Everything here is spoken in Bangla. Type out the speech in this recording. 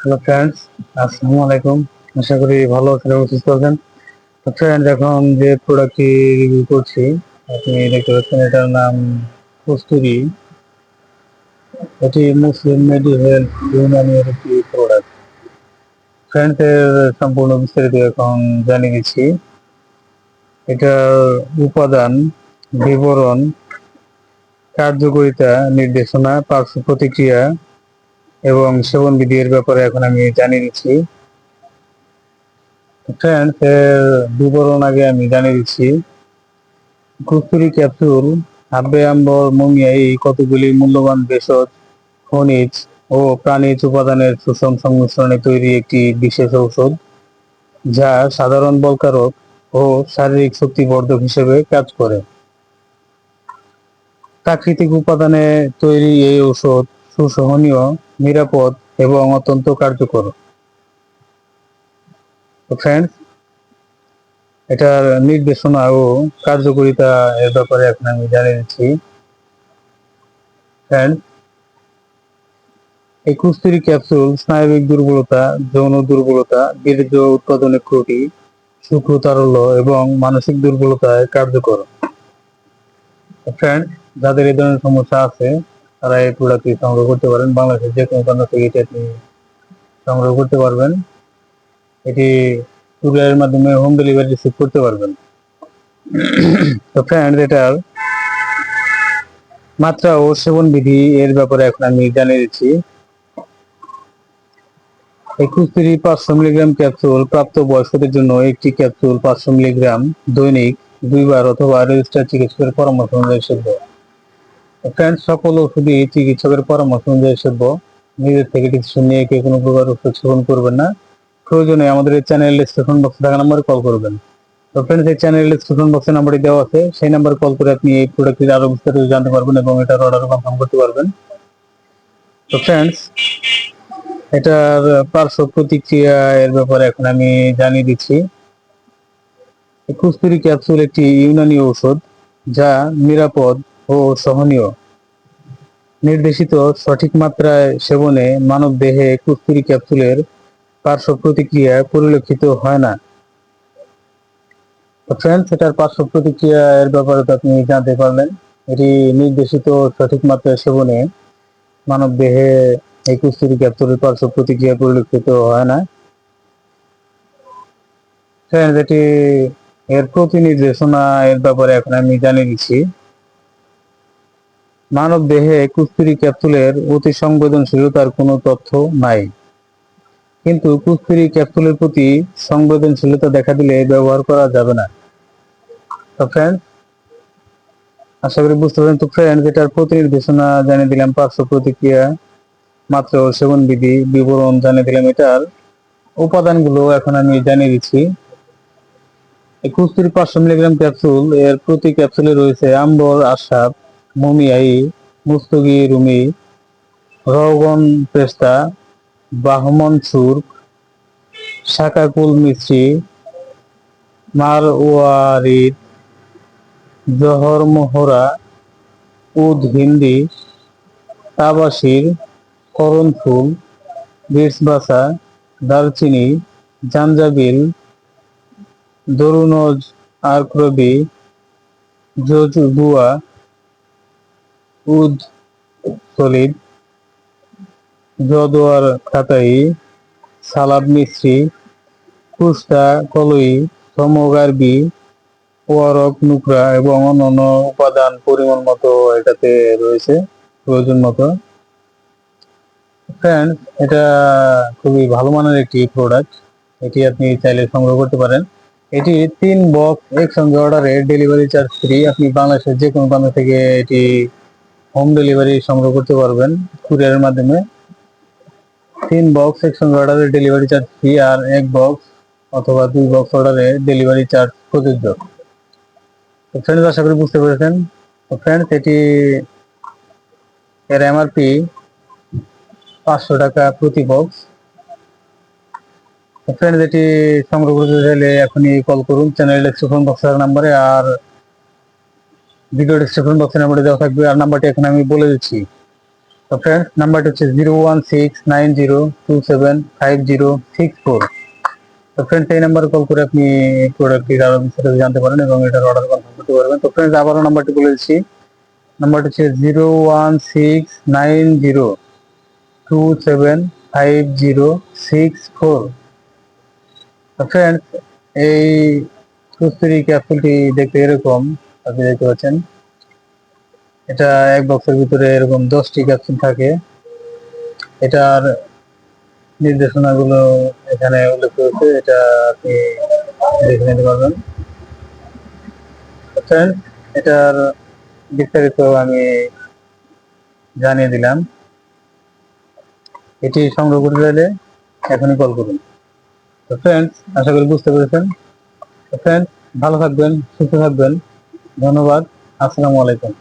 হ্যালো ফ্রেন্ডস, আসসালামু আলাইকুম। আশা করি ভালো আছেন এবং সুস্থ আছেন। তো ফ্রেন্ড, এখন যে প্রোডাক্টটি রিভিউ করছি, আপনি দেখতে পাচ্ছেন এটার নাম কস্তুরী। এটি মুসলিম মেডিহেলথ ইউনানির একটি প্রোডাক্ট। ফ্রেন্ড, এর সম্পূর্ণ বিস্তারিত এখন জানিয়ে দিচ্ছি। এটার উপাদান, বিবরণ, কার্যকারিতা, নির্দেশনা, পার্শ্ব প্রতিক্রিয়া এবং সেবন বিধি এর ব্যাপারে এখন আমি জানিয়ে দিচ্ছি। ফ্রেন্ডস, এর বিবরণ আগে আমি জানিয়ে দিচ্ছি। কস্তুরী ক্যাপসুল হাব্বে আম্বর মুমিয়া এই কতগুলি মূল্যবান ভেষজ, খনিজ ও প্রাণীজ উপাদানের সুষম সংমিশ্রণে তৈরি একটি বিশেষ ঔষধ, যা সাধারণ বলকারক ও শারীরিক শক্তিবর্ধক হিসেবে কাজ করে। প্রাকৃতিক উপাদানে তৈরি এই ঔষধ সুসহনীয়, নিরাপদ এবং অত্যন্ত কার্যকর। তো ফ্রেন্ডস, এটার নির্দেশনা ও কার্যকারিতা এর ব্যাপারে এখন আমি জানিয়ে দিচ্ছি। ফ্রেন্ড, এই কস্তুরী ক্যাপসুল স্নায়বিক দুর্বলতা, যৌন দুর্বলতা, বীর্য উৎপাদনে ত্রুটি, শুক্রতারল্য এবং মানসিক দুর্বলতায় কার্যকর। ফ্রেন্ড, যাদের এই ধরনের সমস্যা আছে তারা এই প্রোডাক্টটি সংগ্রহ করতে পারেন। বাংলাদেশের যে কোনো প্রান্ত থেকে এটি আপনি সংগ্রহ করতে পারবেন। এটি কুরিয়ারের মাধ্যমে হোম ডেলিভারি রিসিভ করতে পারবেন। তো ফ্রেন্ড, এটার মাত্রা ও সেবন বিধি এর ব্যাপারে এখন আমি জানিয়ে দিচ্ছি। 21-500 মিলিগ্রাম ক্যাপসুল প্রাপ্ত বয়স্কদের জন্য একটি ক্যাপসুল 500 মিলিগ্রাম দৈনিক 2 বার অথবা রেজিস্টার্ড চিকিৎসকের পরামর্শ অনুযায়ী সেব্য। ফ্রেন্ডস, সকল ওষুধই চিকিৎসকের পরামর্শ অনুযায়ী সেব্য। নিজের থেকে ডিসিশন নিয়ে কেউ কোনো প্রকার ওষুধ সেবন করবেন না। প্রয়োজনে আমাদের এই চ্যানেল ডিসক্রিপশন বক্সে থাকা নম্বরে কল করবেন। তো ফ্রেন্ডস, এই চ্যানেল ডিসক্রিপশন বক্সে নাম্বারটি দেওয়া আছে, সেই নাম্বারে কল করে আপনি এই প্রোডাক্টটির আরো বিস্তারিত জানতে পারবেন এবং এটার অর্ডার কনফার্ম করতে পারবেন। তো ফ্রেন্ডস, এটার পার্শ্ব প্রতিক্রিয়া এর ব্যাপারে এখন আমি জানিয়ে দিচ্ছি। কস্তুরী ক্যাপসুল একটি ইউনানি ঔষধ, যা নিরাপদ ও সহনীয়। নির্দেশিত সঠিক মাত্রায় সেবনে মানব দেহে কস্তুরী ক্যাপসুলের পার্শ্ব প্রতিক্রিয়া পরিলক্ষিত হয় না। ফ্রেন্ডস, এটার পার্শ্ব প্রতিক্রিয়া এর ব্যাপারে তো আপনি জানতে পারলেন। এটি নির্দেশিত সঠিক মাত্রায় সেবনে মানব দেহে এই কস্তুরী ক্যাপসুলের পার্শ্ব প্রতিক্রিয়া পরিলক্ষিত হয় না। ফ্রেন্ডস, এটি এর প্রতি নির্দেশনা এর ব্যাপারে এখন আমি জানিয়ে দিচ্ছি। মানব দেহে কস্তুরী ক্যাপসুলের অতি সংবেদনশীলতার কোনো তথ্য নাই, কিন্তু কস্তুরী ক্যাপসুলের প্রতি সংবেদনশীলতা দেখা দিলে ব্যবহার করা যাবে না। তো ফ্রেন্ডস, আশা করি বুঝতে পারেন। তো ফ্রেন্ডস, এটার প্রতি নির্দেশনা জানিয়ে দিলাম, পার্শ্ব প্রতিক্রিয়া, মাত্রা ও সেবন বিধি, বিবরণ জানিয়ে দিলাম। এটার উপাদানগুলো এখন আমি জানিয়ে দিচ্ছি। এই কস্তুরী 500 মিলিগ্রাম ক্যাপসুল, এর প্রতি ক্যাপসুলে রয়েছে আম্বর, আশাব, মুমিয়াই, মুস্তগি রুমি, রওগন পেস্তা, বাহমন সুর্ক, শাকাকুল মিশ্রি, মারওয়ারিদ, জহর মোহরা, উদ হিন্দি, তাবাসির, করনফুল, বীরসবাসা, দারচিনি, জাঞ্জাবিল, দরুনজ, আরক্রবি, জজুবুয়া, উদ সলিদ, জদোয়ার খাতাই, সালাব মিশ্রি, কুস্তা কলই, সমগারবি, ওয়ারক নুকরা এবং অন্যান্য উপাদান পরিমাণ মতো এটাতে রয়েছে, প্রয়োজন মতো। ফ্রেন্ড, এটা খুবই ভালো মানের একটি প্রোডাক্ট। এটি আপনি চাইলে সংগ্রহ করতে পারেন। এটি 3 বক্স একসঙ্গে অর্ডারে ডেলিভারি চার্জ ফ্রি। আপনি বাংলাদেশের যে কোনো প্রান্ত থেকে এটি হোম ডেলিভারি সংগ্রহ করতে পারবেন কুরিয়ারের মাধ্যমে। 3 বক্স একসঙ্গে অর্ডারে ডেলিভারি চার্জ ফ্রি, আর 1 বক্স অথবা 2 বক্স অর্ডারে ডেলিভারি চার্জ প্রযোজ্য। তো ফ্রেন্ডস, আশা করি বুঝতে পেরেছেন। তো ফ্রেন্ডস, এটি এর এমআরপি 500 টাকা প্রতি বক্স। ফ্রেন্ডস, এটি সংগ্রহ করতে চাইলে এখনই কল করুন চ্যানেল ডেসক্রিপশন বক্সের নাম্বারে, আর ভিডিও ডেসক্রিপশন বক্সের নাম্বারে দেওয়া থাকবে। আর নাম্বারটি এখন আমি বলে দিচ্ছি। তো ফ্রেন্ডস, নাম্বারটা হচ্ছে 01690275064। তো ফ্রেন্ডস, এই নাম্বারে কল করে আপনি প্রোডাক্টটির আরো বিস্তারিত জানতে পারেন এবং এটার অর্ডার কনফার্ম করতে পারবেন। তো ফ্রেন্ডস, আবারও নাম্বারটি বলে দিচ্ছি, নাম্বারটা হচ্ছে 01690275064। তো ফ্রেন্ডস, এই কুস্তুরি ক্যাপসুলটি দেখতে এরকম, আপনি দেখতে পাচ্ছেন। এটা এক বক্সের ভিতরে এরকম 10টি ক্যাপসুল থাকে। এটার নির্দেশনাগুলো এখানে উল্লেখ করেছে, এটা আপনি দেখে নিতে পারবেন। ফ্রেন্ডস, এটার বিস্তারিত আমি জানিয়ে দিলাম। এটি সংগ্রহ করতে চাইলে এখনই কল করুন। তো ফ্রেন্ডস, আশা করি বুঝতে পেরেছেন। তো ফ্রেন্ডস, ভালো থাকবেন, সুস্থ থাকবেন। ধন্যবাদ। আসসালামু আলাইকুম।